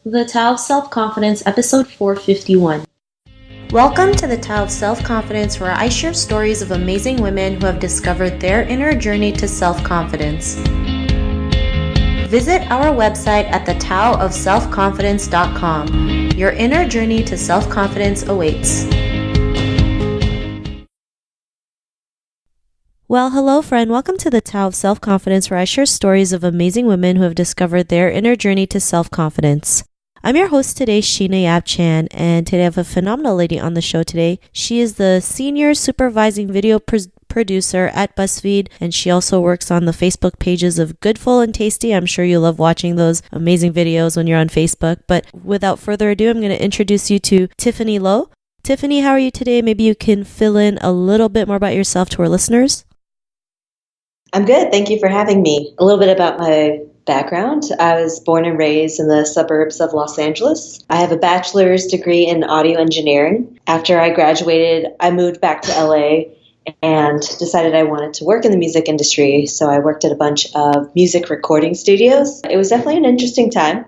The Tao of Self-Confidence, episode 451. Welcome to the Tao of Self-Confidence, where I share stories of amazing women who have discovered their inner journey to self-confidence. Visit our website at thetaoofselfconfidence.com. Your inner journey to self-confidence awaits. Well, hello, friend. Welcome to the Tao of Self-Confidence, where I share stories of amazing women who have discovered their inner journey to self-confidence. I'm your host today, Sheena Yap-Chan, and today I have a phenomenal lady on the show today. She is the senior supervising video producer at BuzzFeed, and she also works on the Facebook pages of Goodful and Tasty. I'm sure you love watching those amazing videos when you're on Facebook. But without further ado, I'm going to introduce you to Tiffany Lowe. Tiffany, how are you today? Maybe you can fill in a little bit more about yourself to our listeners. I'm good. Thank you for having me. A little bit about my background. I was born and raised in the suburbs of Los Angeles. I have a bachelor's degree in audio engineering. After I graduated, I moved back to LA and decided I wanted to work in the music industry. So I worked at a bunch of music recording studios. It was definitely an interesting time.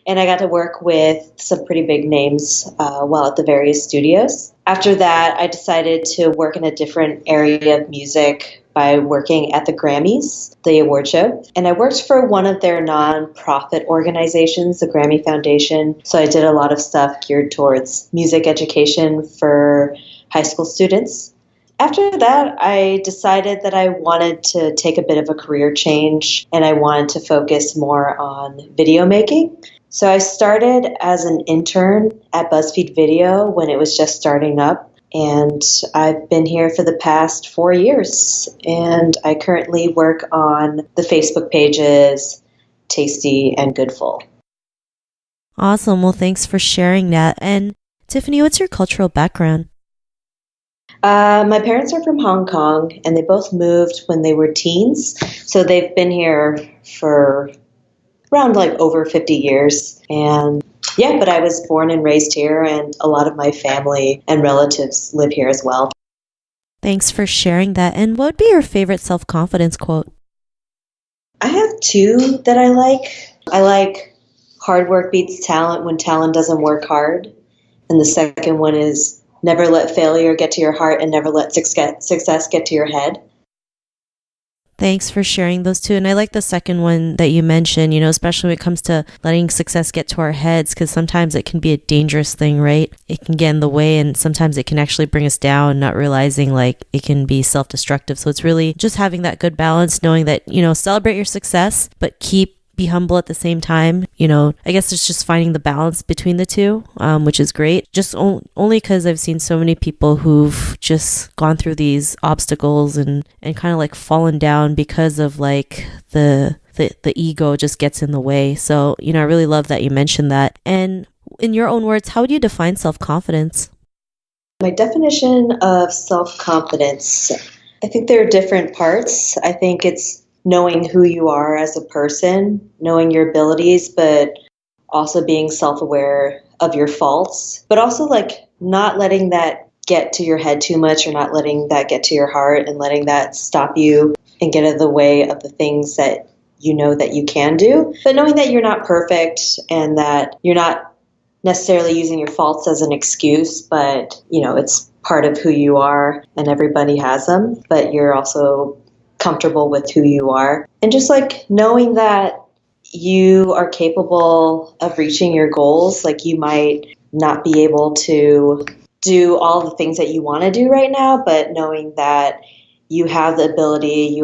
And I got to work with some pretty big names while at the various studios. After that, I decided to work in a different area of music by working at the Grammys, the award show. And I worked for one of their nonprofit organizations, the Grammy Foundation. So I did a lot of stuff geared towards music education for high school students. After that, I decided that I wanted to take a bit of a career change and I wanted to focus more on video making. So I started as an intern at BuzzFeed Video when it was just starting up. And I've been here for the past 4 years, and I currently work on the Facebook pages, Tasty and Goodful. Awesome. Well, thanks for sharing that. And Tiffany, what's your cultural background? My parents are from Hong Kong, and they both moved when they were teens. So they've been here for around over 50 years. And yeah, but I was born and raised here, and a lot of my family and relatives live here as well. Thanks for sharing that. And what would be your favorite self-confidence quote? I have two that I like. I like hard work beats talent when talent doesn't work hard. And the second one is never let failure get to your heart and never let success get to your head. Thanks for sharing those two. And I like the second one that you mentioned, especially when it comes to letting success get to our heads, because sometimes it can be a dangerous thing, right? It can get in the way and sometimes it can actually bring us down, not realizing it can be self-destructive. So it's really just having that good balance, knowing that, celebrate your success, but be humble at the same time. I guess it's just finding the balance between the two, which is great. Just only because I've seen so many people who've just gone through these obstacles and kind of fallen down because of the ego just gets in the way. So, I really love that you mentioned that. And in your own words, how would you define self-confidence? My definition of self-confidence, I think there are different parts. I think it's knowing who you are as a person, knowing your abilities, but also being self-aware of your faults, but also not letting that get to your head too much or not letting that get to your heart and letting that stop you and get in the way of the things that you know that you can do, but knowing that you're not perfect and that you're not necessarily using your faults as an excuse, but it's part of who you are and everybody has them, but you're also comfortable with who you are. And just knowing that you are capable of reaching your goals. You might not be able to do all the things that you want to do right now, but knowing that you have the ability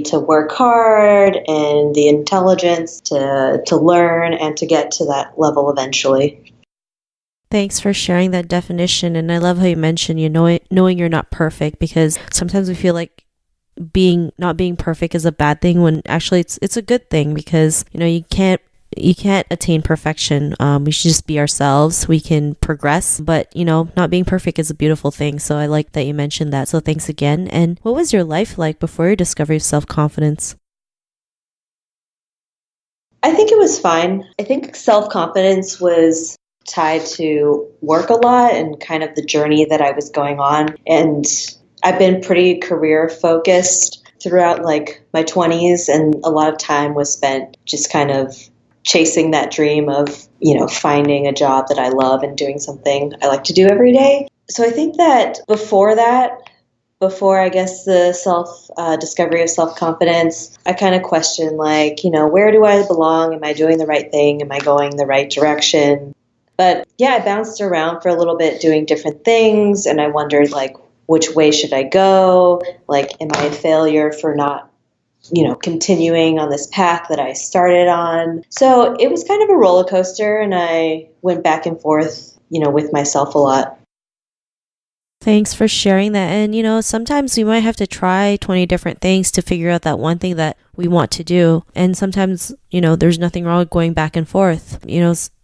to work hard and the intelligence to learn and to get to that level eventually. Thanks for sharing that definition. And I love how you mentioned, knowing you're not perfect, because sometimes we feel like not being perfect is a bad thing when actually it's a good thing, because you can't attain perfection. We should just be ourselves. We can progress, but not being perfect is a beautiful thing. So I like that you mentioned that. So thanks again. And what was your life like before your discovery of self-confidence? I think it was fine. I think self-confidence was tied to work a lot and kind of the journey that I was going on. And I've been pretty career focused throughout my 20s, and a lot of time was spent just kind of chasing that dream of, finding a job that I love and doing something I like to do every day. So I think that before I guess the self discovery of self confidence, I kind of questioned, like, where do I belong? Am I doing the right thing? Am I going the right direction? But yeah, I bounced around for a little bit doing different things, and I wondered, like, which way should I go? Like, am I a failure for not, continuing on this path that I started on? So it was kind of a roller coaster, and I went back and forth, with myself a lot. Thanks for sharing that. And, sometimes we might have to try 20 different things to figure out that one thing that we want to do. And sometimes, there's nothing wrong with going back and forth.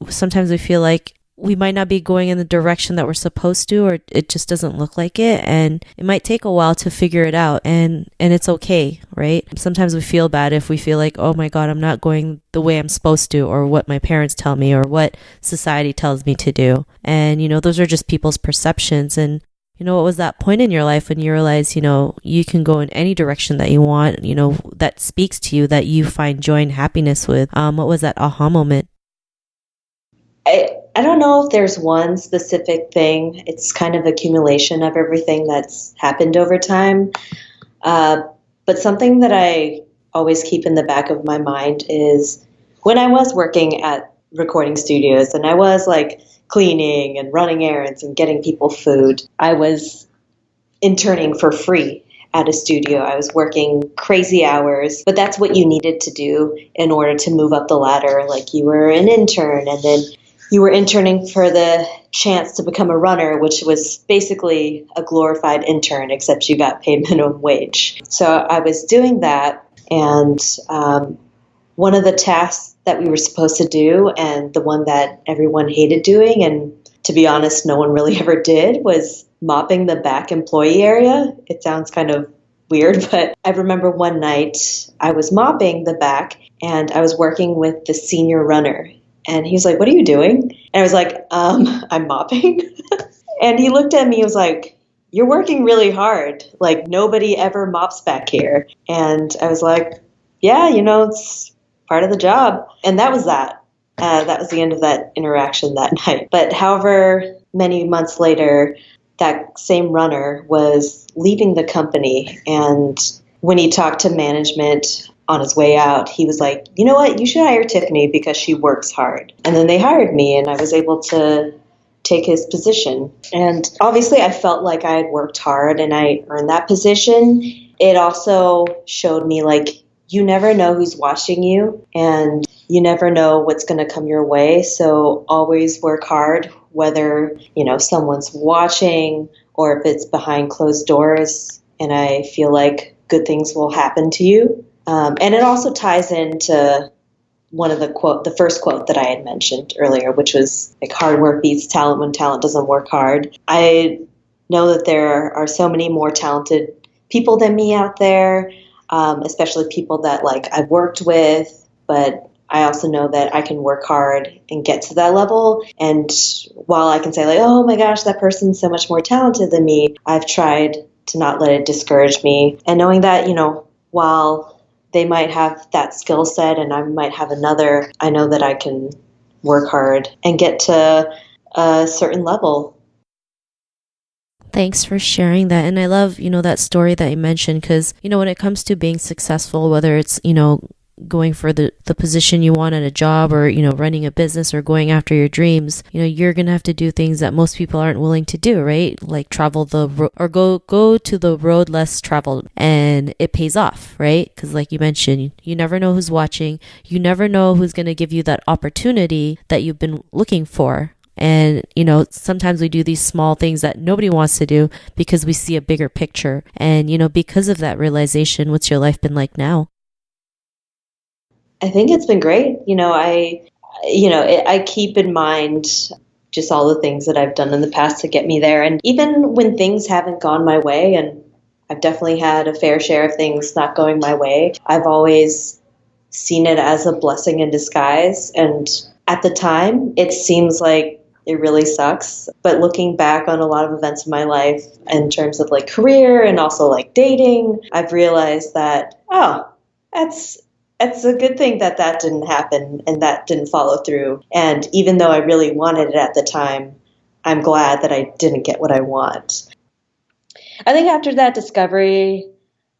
Sometimes we feel like we might not be going in the direction that we're supposed to, or it just doesn't look like it. And it might take a while to figure it out. And it's okay, right? Sometimes we feel bad if we feel like, oh my God, I'm not going the way I'm supposed to, or what my parents tell me, or what society tells me to do. And, those are just people's perceptions. And what was that point in your life when you realized, you can go in any direction that you want, that speaks to you, that you find joy and happiness with? What was that aha moment? I don't know if there's one specific thing. It's kind of accumulation of everything that's happened over time. But something that I always keep in the back of my mind is when I was working at recording studios and I was like cleaning and running errands and getting people food, I was interning for free at a studio. I was working crazy hours, but that's what you needed to do in order to move up the ladder. Like, you were an intern, and then you were interning for the chance to become a runner, which was basically a glorified intern, except you got paid minimum wage. So I was doing that, and one of the tasks that we were supposed to do, and the one that everyone hated doing, and to be honest, no one really ever did, was mopping the back employee area. It sounds kind of weird, but I remember one night I was mopping the back, and I was working with the senior runner. And he was like, "What are you doing?" And I was like, "I'm mopping." And he looked at me and was like, "You're working really hard. Like, nobody ever mops back here." And I was like, "Yeah, it's part of the job." And that was that. That was the end of that interaction that night. But however many months later, that same runner was leaving the company. And when he talked to management on his way out, he was like, "You know what? You should hire Tiffany because she works hard." And then they hired me, and I was able to take his position. And obviously, I felt like I had worked hard and I earned that position. It also showed me, like, you never know who's watching you, and you never know what's going to come your way. So always work hard, whether, someone's watching or if it's behind closed doors. And I feel like good things will happen to you. And it also ties into the first quote that I had mentioned earlier, which was like, hard work beats talent when talent doesn't work hard. I know that there are so many more talented people than me out there, especially people that, like, I've worked with, but I also know that I can work hard and get to that level. And while I can say, like, oh my gosh, that person's so much more talented than me, I've tried to not let it discourage me. And knowing that, while they might have that skill set and I might have another, I know that I can work hard and get to a certain level. Thanks for sharing that. And I love, that story that you mentioned, because, when it comes to being successful, whether it's, going for the position you want at a job, or, running a business, or going after your dreams, you're going to have to do things that most people aren't willing to do, right? Like travel or go to the road less traveled, and it pays off, right? Because like you mentioned, you never know who's watching. You never know who's going to give you that opportunity that you've been looking for. And, sometimes we do these small things that nobody wants to do because we see a bigger picture. And, because of that realization, what's your life been like now? I think it's been great. I keep in mind just all the things that I've done in the past to get me there. And even when things haven't gone my way, and I've definitely had a fair share of things not going my way, I've always seen it as a blessing in disguise. And at the time, it seems like it really sucks. But looking back on a lot of events in my life in terms of, like, career and also, like, dating, I've realized that, oh, that's it's a good thing that that didn't happen and that didn't follow through. And even though I really wanted it at the time, I'm glad that I didn't get what I want. I think after that discovery,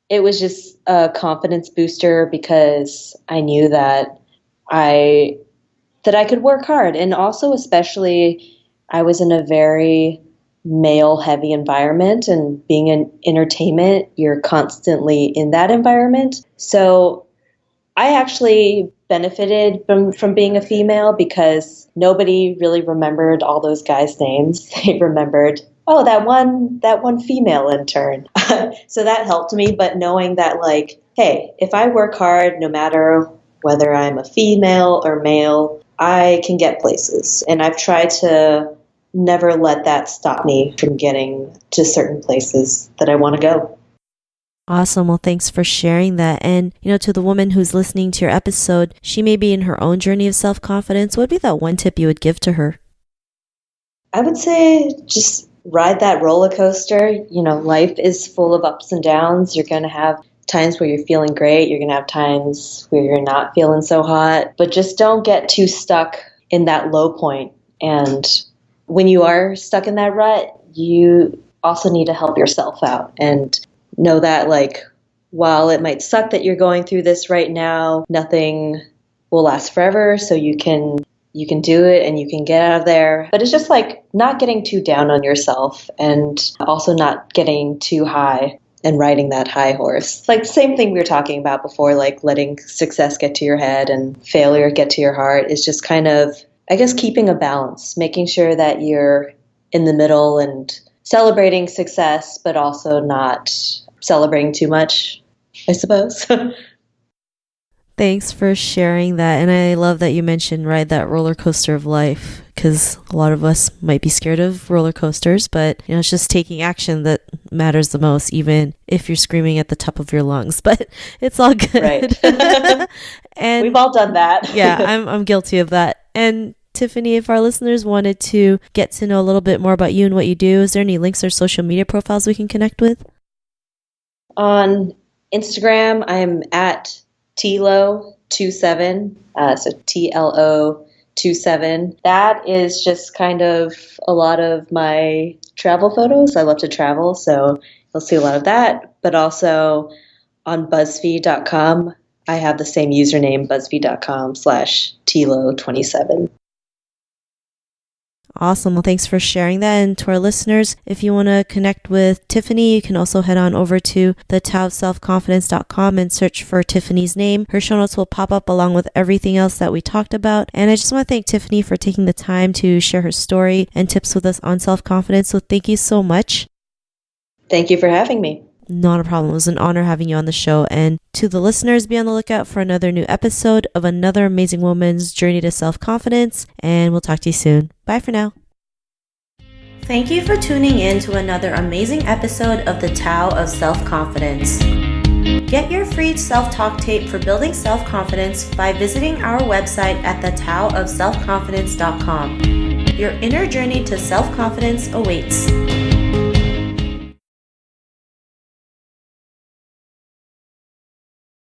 it was just a confidence booster because I knew that I I could work hard. And also, especially, I was in a very male heavy environment, and being in entertainment, you're constantly in that environment. So I actually benefited from being a female because nobody really remembered all those guys' names. They remembered, oh, that one female intern. So that helped me. But knowing that, like, hey, if I work hard, no matter whether I'm a female or male, I can get places. And I've tried to never let that stop me from getting to certain places that I want to go. Awesome. Well, thanks for sharing that. And, to the woman who's listening to your episode, she may be in her own journey of self-confidence. What would be that one tip you would give to her? I would say just ride that roller coaster. Life is full of ups and downs. You're going to have times where you're feeling great. You're going to have times where you're not feeling so hot. But just don't get too stuck in that low point. And when you are stuck in that rut, you also need to help yourself out and know that, like, while it might suck that you're going through this right now, nothing will last forever. So you can do it and you can get out of there. But it's just like not getting too down on yourself and also not getting too high and riding that high horse. Like, same thing we were talking about before, like letting success get to your head and failure get to your heart is just kind of, I guess, keeping a balance, making sure that you're in the middle and celebrating success, but also not celebrating too much, I suppose. Thanks for sharing that. And I love that you mentioned ride that roller coaster of life, because a lot of us might be scared of roller coasters, but it's just taking action that matters the most, even if you're screaming at the top of your lungs. But it's all good. Right. And we've all done that. Yeah, I'm guilty of that. And Tiffany, if our listeners wanted to get to know a little bit more about you and what you do, is there any links or social media profiles we can connect with? On Instagram, I'm at Tlo27, so TLO27. That is just kind of a lot of my travel photos. I love to travel, so you'll see a lot of that. But also on BuzzFeed.com, I have the same username, BuzzFeed.com/Tlo27. Awesome. Well, thanks for sharing that. And to our listeners, if you want to connect with Tiffany, you can also head on over to thetowofselfconfidence.com and search for Tiffany's name. Her show notes will pop up along with everything else that we talked about. And I just want to thank Tiffany for taking the time to share her story and tips with us on self-confidence. So thank you so much. Thank you for having me. Not a problem. It was an honor having you on the show. And to the listeners, be on the lookout for another new episode of another amazing woman's journey to self-confidence. And we'll talk to you soon. Bye for now. Thank you for tuning in to another amazing episode of the Tao of Self-Confidence. Get your free self-talk tape for building self-confidence by visiting our website at thetowofselfconfidence.com. Your inner journey to self-confidence awaits.